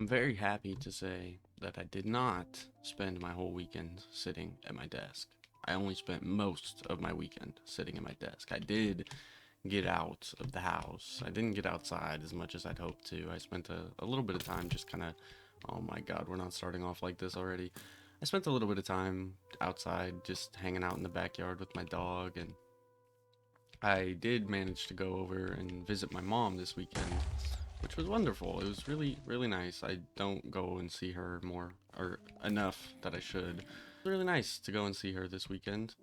I'm very happy to say that I did not spend my whole weekend sitting at my desk. I only spent most of my weekend sitting at my desk. I did get out of the house. I didn't get outside as much as I'd hoped to. I spent a little bit of time just kind of, oh my god, we're not starting off like this already. I spent a little bit of time outside just hanging out in the backyard with my dog, and I did manage to go over and visit my mom this weekend, which was wonderful. It was really, really nice. I don't go and see her more or enough that I should. It was really nice to go and see her this weekend,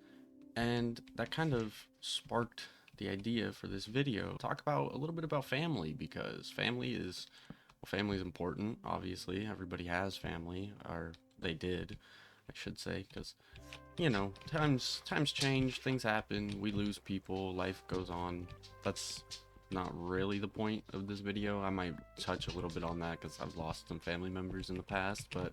and that kind of sparked the idea for this video. Talk about a little bit about family, because family is important. Obviously, everybody has family, or they did, I should say, because times change, things happen, we lose people, life goes on. That's not really the point of this video. I might touch a little bit on that because I've lost some family members in the past, but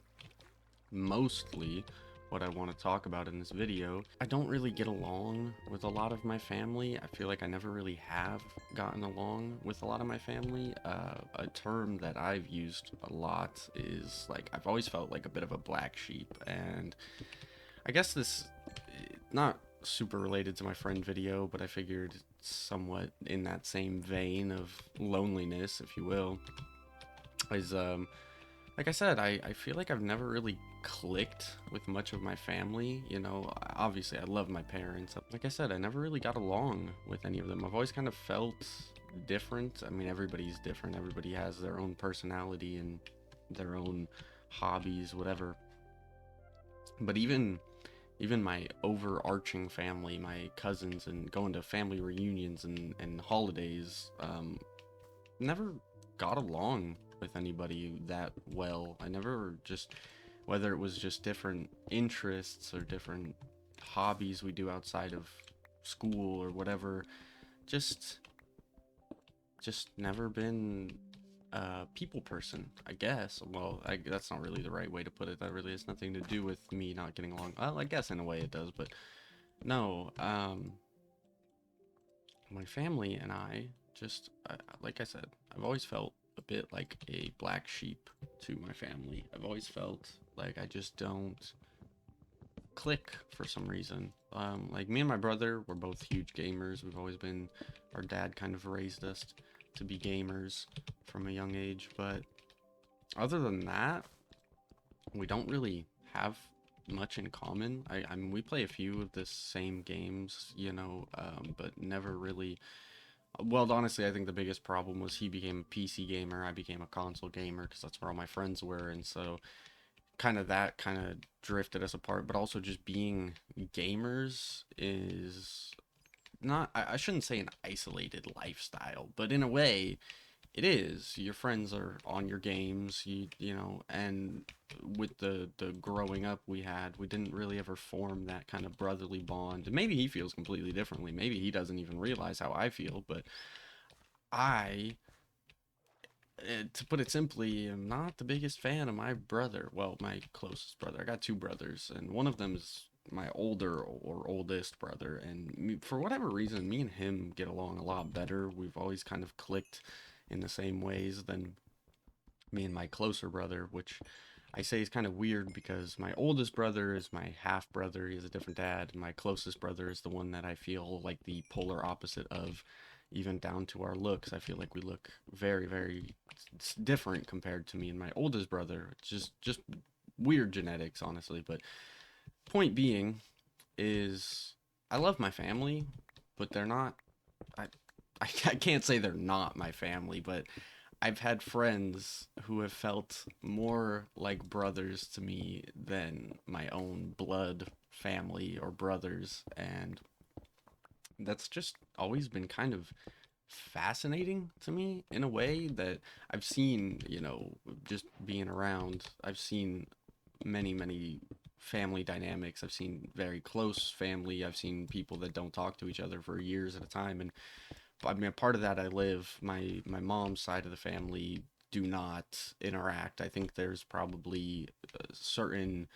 mostly what I want to talk about in this video, I don't really get along with a lot of my family. I feel like I never really have gotten along with a lot of my family. A term that I've used a lot is like, I've always felt like a bit of a black sheep, and I guess this not super related to my friend video, but I figured somewhat in that same vein of loneliness, if you will, is like I said, I feel like I've never really clicked with much of my family. Obviously I love my parents. Like I said, I never really got along with any of them. I've always kind of felt different. I mean, everybody's different. Everybody has their own personality and their own hobbies, whatever. But even my overarching family, my cousins, and going to family reunions and holidays, never got along with anybody that well. I never just, whether it was just different interests or different hobbies we do outside of school or whatever, just just never been a people person, I guess. Well, that's not really the right way to put it. That really has nothing to do with me not getting along. Well, I guess in a way it does, but no. My family and I just, like I said, I've always felt a bit like a black sheep to my family. I've always felt like I just don't click for some reason. Like me and my brother, we're both huge gamers. We've always been, our dad kind of raised us to be gamers from a young age, but other than that, we don't really have much in common. I mean, we play a few of the same games, but never really. Well, honestly, I think the biggest problem was he became a PC gamer, I became a console gamer because that's where all my friends were, and so kind of drifted us apart. But also, just being gamers is not, I shouldn't say an isolated lifestyle, but in a way, it is. Your friends are on your games, and with the growing up we had, we didn't really ever form that kind of brotherly bond. And maybe he feels completely differently. Maybe he doesn't even realize how I feel, but I, to put it simply, am not the biggest fan of my brother. Well, my closest brother. I got two brothers, and one of them is my older or oldest brother. And for whatever reason, me and him get along a lot better. We've always kind of clicked in the same ways than me and my closer brother, which I say is kind of weird because my oldest brother is my half brother. He has a different dad. And my closest brother is the one that I feel like the polar opposite of, even down to our looks. I feel like we look very, very different compared to me and my oldest brother. It's just weird genetics, honestly. But point being is, I love my family, but they're not. I I can't say they're not my family, but I've had friends who have felt more like brothers to me than my own blood family or brothers, and that's just always been kind of fascinating to me in a way that I've seen, just being around, I've seen many family dynamics. I've seen very close family. I've seen people that don't talk to each other for years at a time, and I mean, a part of that I live. My mom's side of the family do not interact. I think there's probably certain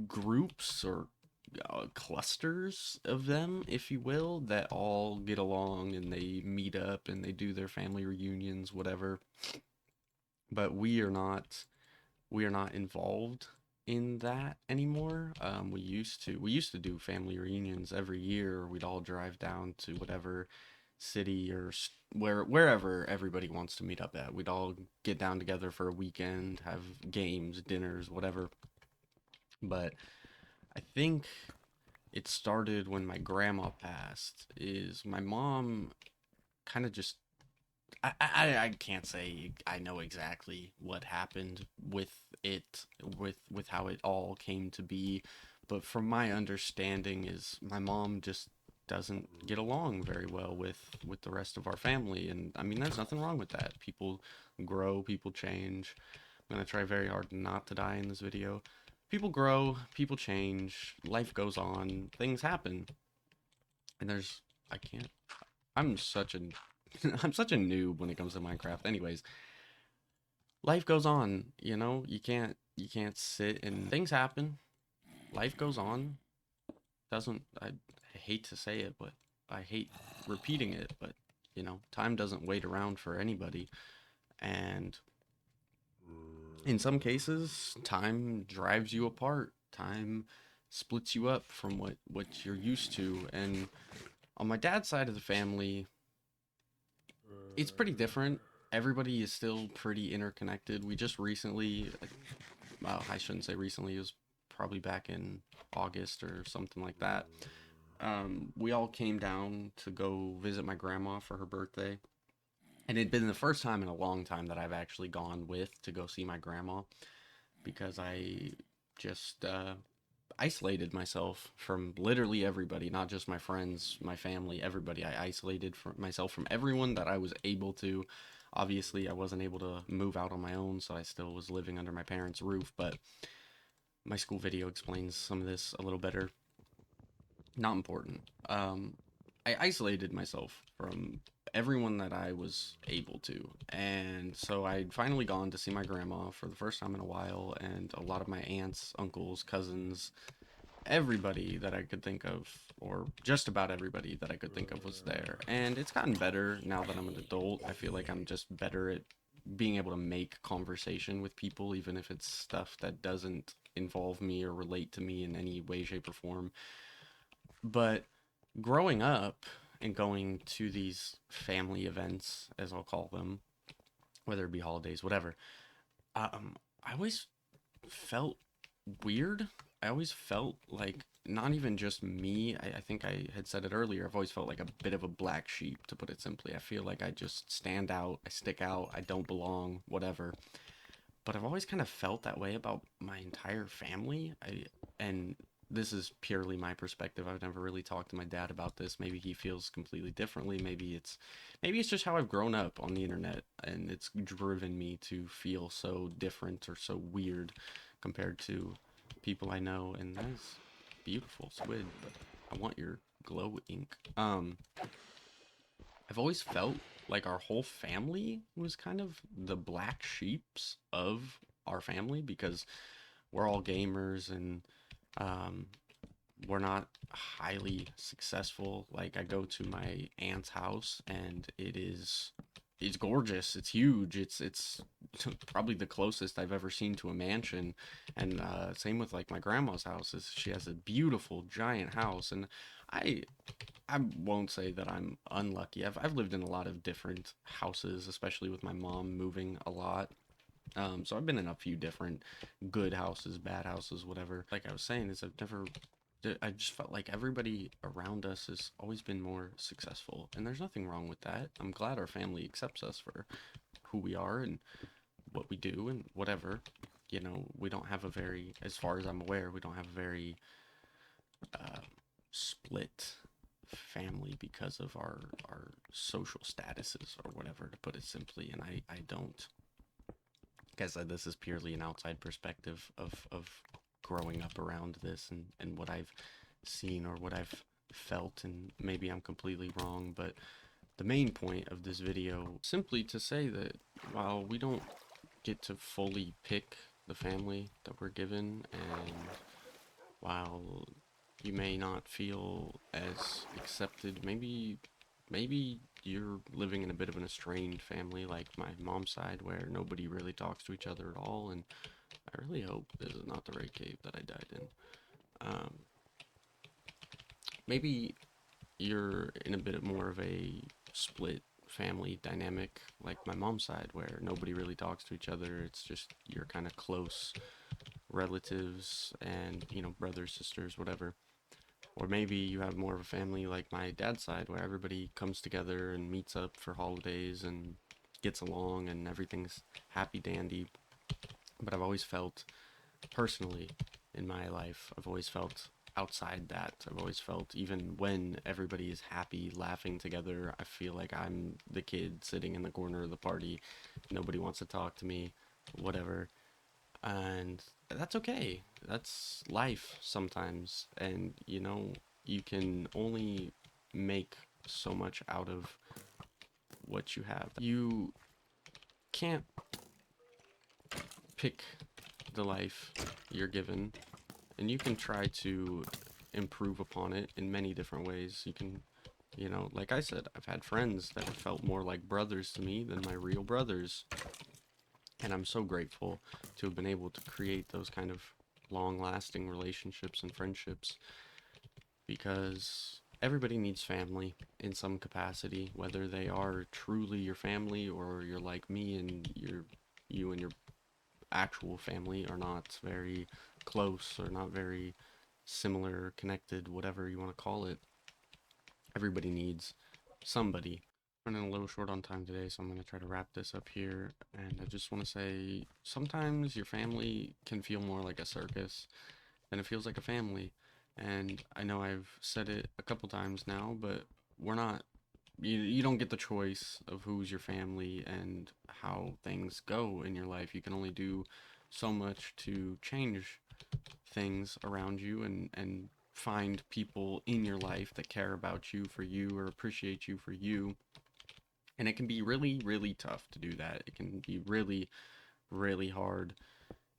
groups or clusters of them, if you will, that all get along and they meet up and they do their family reunions, whatever. but we are not involved in that anymore. We used to do family reunions every year. We'd all drive down to whatever city or wherever everybody wants to meet up at. We'd all get down together for a weekend, have games, dinners, whatever. But I think it started when my grandma passed. Is my mom kind of just I can't say I know exactly what happened with it, with how it all came to be, but from my understanding is my mom just doesn't get along very well with the rest of our family, and I mean there's nothing wrong with that. People grow, people change. I'm gonna try very hard not to die in this video. People grow, people change, life goes on, things happen, and there's I can't I'm such a I'm such a noob when it comes to Minecraft. Anyways, life goes on, you know? You can't sit and things happen. Life goes on. Doesn't I hate to say it, but I hate repeating it, but you know, time doesn't wait around for anybody. And in some cases, time drives you apart. Time splits you up from what you're used to. And on my dad's side of the family, it's pretty different. Everybody is still pretty interconnected. We just recently, well, I shouldn't say recently, it was probably back in August or something like that. We all came down to go visit my grandma for her birthday. And it'd been the first time in a long time that I've actually gone with to go see my grandma because I just isolated myself from literally everybody, not just my friends, my family, everybody. I isolated myself from everyone that I was able to. Obviously, I wasn't able to move out on my own, so I still was living under my parents' roof, but my school video explains some of this a little better. Not important. I isolated myself from everyone that I was able to. And so I'd finally gone to see my grandma for the first time in a while, and a lot of my aunts, uncles, cousins, everybody that I could think of, or just about everybody that I could think of was there. And it's gotten better now that I'm an adult. I feel like I'm just better at being able to make conversation with people, even if it's stuff that doesn't involve me or relate to me in any way, shape, or form. But growing up and going to these family events, as I'll call them, whether it be holidays, whatever, I always felt weird. I always felt like not even just me. I think I had said it earlier. I've always felt like a bit of a black sheep, to put it simply. I feel like I just stand out, I stick out, I don't belong, whatever. But I've always kind of felt that way about my entire family. And this is purely my perspective. I've never really talked to my dad about this. Maybe he feels completely differently. Maybe it's just how I've grown up on the internet and it's driven me to feel so different or so weird compared to people I know. And that's beautiful, Squid, but I want your glow ink. I've always felt like our whole family was kind of the black sheeps of our family because we're all gamers and um, we're not highly successful. Like I go to my aunt's house and it's gorgeous. It's huge. It's probably the closest I've ever seen to a mansion. And same with like my grandma's house. She has a beautiful giant house, and I I won't say that I'm unlucky. I've lived in a lot of different houses, especially with my mom moving a lot. So I've been in a few different good houses, bad houses, whatever. Like I was saying, is I just felt like everybody around us has always been more successful, and there's nothing wrong with that. I'm glad our family accepts us for who we are and what we do and whatever. You know, we don't have a very, as far as I'm aware, we don't have a very uh, split family because of our social statuses or whatever, to put it simply. And I don't, guess this is purely an outside perspective of growing up around this and what I've seen or what I've felt, and maybe I'm completely wrong, but the main point of this video simply to say that while we don't get to fully pick the family that we're given, and while you may not feel as accepted, maybe you're living in a bit of an estranged family like my mom's side where nobody really talks to each other at all, and I really hope this is not the right cave that I died in. Um, Maybe you're in a bit more of a split family dynamic like my mom's side where nobody really talks to each other. It's just you're kind of close relatives and, brothers, sisters, whatever. Or maybe you have more of a family like my dad's side where everybody comes together and meets up for holidays and gets along and everything's happy dandy. But I've always felt personally in my life, I've always felt outside that. I've always felt even when everybody is happy, laughing together, I feel like I'm the kid sitting in the corner of the party. Nobody wants to talk to me, whatever. And that's okay. That's life sometimes. And, you can only make so much out of what you have. You can't pick the life you're given, and you can try to improve upon it in many different ways. You can, like I said, I've had friends that have felt more like brothers to me than my real brothers, and I'm so grateful to have been able to create those kind of long lasting relationships and friendships, because everybody needs family in some capacity, whether they are truly your family or you're like me and you and your actual family are not very close or not very similar, connected, whatever you want to call it. Everybody needs somebody. Running a little short on time today, so I'm going to try to wrap this up here. And I just want to say sometimes your family can feel more like a circus than it feels like a family. And I know I've said it a couple times now, but we're not, you don't get the choice of who's your family and how things go in your life. You can only do so much to change things around you and find people in your life that care about you for you or appreciate you for you. And it can be really, really tough to do that. It can be really, really hard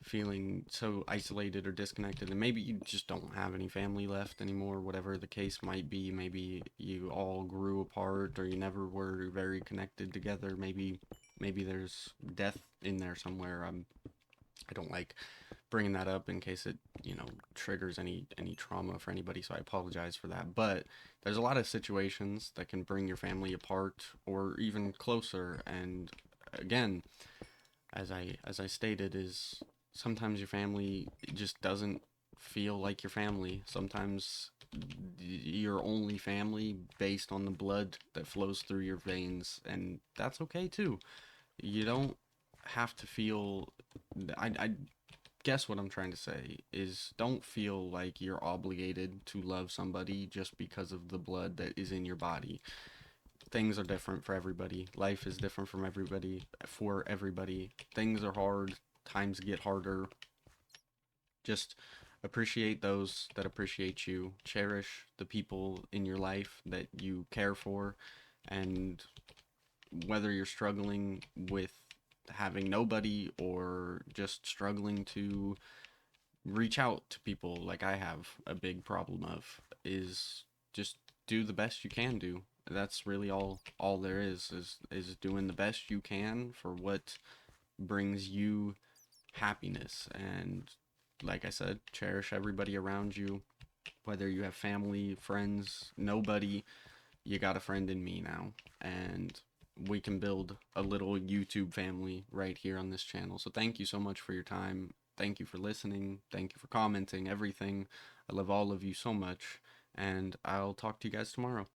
feeling so isolated or disconnected, and maybe you just don't have any family left anymore, whatever the case might be. Maybe you all grew apart or you never were very connected together. Maybe there's death in there somewhere. I don't like bringing that up in case it, triggers any trauma for anybody, so I apologize for that. But there's a lot of situations that can bring your family apart or even closer. And again, as I stated, is sometimes your family just doesn't feel like your family. Sometimes you're only family based on the blood that flows through your veins, and that's okay too. You don't have to feel. I guess what I'm trying to say is don't feel like you're obligated to love somebody just because of the blood that is in your body. Things are different for everybody. Life is different from everybody for everybody. Things are hard. Times get harder. Just appreciate those that appreciate you. Cherish the people in your life that you care for. And whether you're struggling with having nobody or just struggling to reach out to people like I have a big problem of, is just do the best you can do. That's really all there is doing the best you can for what brings you happiness. And like I said, cherish everybody around you, whether you have family, friends, nobody. You got a friend in me now, and we can build a little YouTube family right here on this channel. So thank you so much for your time. Thank you for listening. Thank you for commenting, everything. I love all of you so much, and I'll talk to you guys tomorrow.